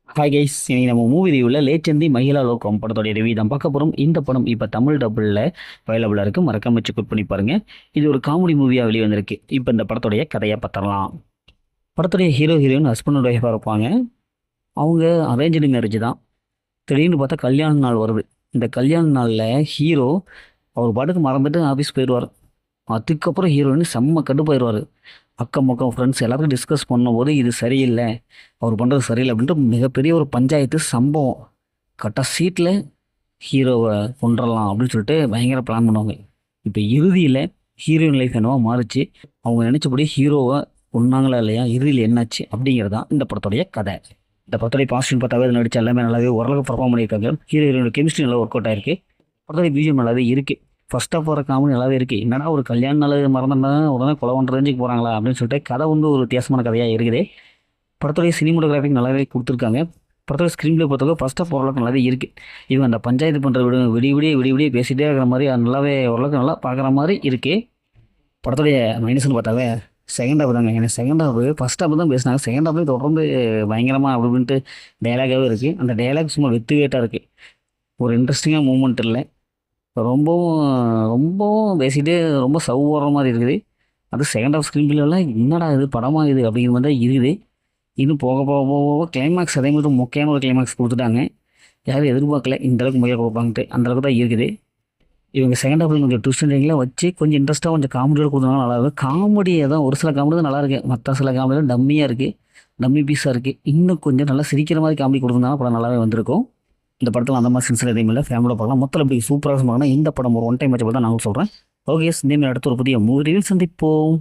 Hi guys, இன்னைக்கு நம்ம movie ரிவ்யூவில் லேச்சந்தி மகிழா லோகம் படத்தோடைய ரிவ்யூ தான் பார்க்க போகிறோம். இந்த படம் இப்போ தமிழ் டபுளில் அவைலபிளாக இருக்குது. மறக்காம செக் பண்ணி பாருங்கள். இது ஒரு காமெடி மூவியாக வெளியே வந்திருக்கு. இப்போ இந்த படத்துடைய கதையை பார்த்துடலாம். படத்துடைய ஹீரோயின் ஹஸ்பண்ட் ஒய்ஃபாக இருப்பாங்க. அவங்க அரேஞ்சு மேரேஜ் தான். திடீர்னு பார்த்தா கல்யாண நாள் வருது. இந்த கல்யாண நாளில் ஹீரோ அவர் பாட்டுக்கு மறந்துட்டு ஆஃபீஸ் போயிடுவார். அதுக்கப்புறம் ஹீரோயின் செம்ம கடுப்பாயிடுவார். அக்கம் பக்கம் ஃப்ரெண்ட்ஸ் எல்லாத்துக்கும் டிஸ்கஸ் பண்ணும்போது இது சரியில்லை, அவர் பண்ணுறது சரியில்லை அப்படின்ட்டு மிகப்பெரிய ஒரு பஞ்சாயத்து சம்பவம். கரெக்டாக சீட்டில் ஹீரோவை கொண்டுடலாம் அப்படின்னு சொல்லிட்டு பயங்கர பிளான் பண்ணுவாங்க. இப்போ இறுதியில் ஹீரோயின் லைஃப் என்னவோ மாறிச்சு. அவங்க நினச்சபடி ஹீரோவை கொண்டாங்களா இல்லையா, இறுதியில் என்னாச்சு அப்படிங்கிறது தான் இந்த படத்துடைய கதை. இந்த படத்துடைய பாசிட்டிவ் பார்த்தாவே அது நடிச்ச எல்லாமே நல்லாவே ஓரளவுக்கு பர்ஃபார்ம் பண்ணியிருக்காங்க. ஹீரோயினோட கெமிஸ்ட்ரி நல்லா ஒர்க் அவுட் ஆயிருக்கு. படத்துடைய பிஜிஎம் நல்லாவே இருக்குது. ஃபர்ஸ்ட் ஆஃப் வர காமெடி நல்லாவே இருக்குது. என்னடா ஒரு கல்யாண நாள் மறந்துட்டா உடனே கொலை பண்ணுற ரேஞ்சுக்கு போகிறாங்களா அப்படின்னு சொல்லிட்டு கதை வந்து ஒரு வித்தியாசமான கதையாக இருக்குது. படத்துடைய சினிமோட்டோகிராஃபிக் நல்லாவே கொடுத்துருக்காங்க. படத்தோட ஸ்க்ரீன் பிளே பொறுத்தவரை ஃபர்ஸ்ட் ஆஃப் ஓரளவுக்கு நல்லாவே இருக்குது. இவங்க அந்த பஞ்சாயத்து பண்ணுற விடிய பேசிகிட்டே இருக்கிற மாதிரி அது நல்லாவே ஓரளவுக்கு நல்லா பார்க்குற மாதிரி இருக்குது. படத்துடைய மைனஸ்னு பார்த்தாவே செகண்ட் ஹாஃப் தாங்க. எனக்கு செகண்ட் ஹாஃப் ஃபர்ஸ்ட் ஹாஃப் தான் பேசினாங்க. செகண்ட் ஹாஃப்லேயே தொடர்ந்து பயங்கரமாக அப்படின்ட்டு டைலாகாகவே இருக்குது. அந்த டைலாக் சும்மா வெத்து வேட்டாக இருக்குது. ஒரு இன்ட்ரெஸ்டிங்காக மூமெண்ட் இல்லை. ரொம்பவும் ரொம்பவும் பேசிகிட்டே ரொம்ப சவ்வுற மாதிரி இருக்குது. அது செகண்ட் ஆஃப் ஸ்க்ரீன் பிளேலாம் என்னடா இது படமாக இது அப்படிங்கிற மாதிரி தான் இருக்குது. இன்னும் போக போக போக போக கிளைமேக்ஸ் அதே மாதிரி முக்கியமான ஒரு கிளைமேக்ஸ் கொடுத்துட்டாங்க. யாரும் எதிர்பார்க்கல இந்தளவுக்கு முறையாக கொடுப்பாங்கட்டு. அந்தளவுக்கு தான் இருக்குது. இவங்க செகண்ட் ஹாஃபில் கொஞ்சம் ட்விஸ்ட் வச்சு கொஞ்சம் இன்ட்ரெஸ்ட்டாக கொஞ்சம் காமெடியோட கொடுத்தனால நல்லா இருக்கும். காமெடியை தான் ஒரு சில காமெடி தான் நல்லா இருக்குது. மற்ற சில காமெடியெலாம் டம்மியாக இருக்குது, டம்மி பீஸாக இருக்குது. இன்னும் கொஞ்சம் நல்லா சிரிக்கிற மாதிரி காமெடி கொடுத்துருந்தாலும் படம் நல்லாவே வந்திருக்கும். இந்த படத்தில் அந்த மாதிரி சின்சில் எதையும் இல்லை. ஃபேமிலியோட பார்க்கலாம். மொத்தம் இப்படி சூப்பராக பார்க்கணும். இந்த படம் ஒரு ஒன் டைம் வச்ச தான் நான் சொல்கிறேன். ஓகே, இதேமாதிரி அடுத்த ஒரு புதிய மூவி ரிவ்யூ சந்திப்போம்.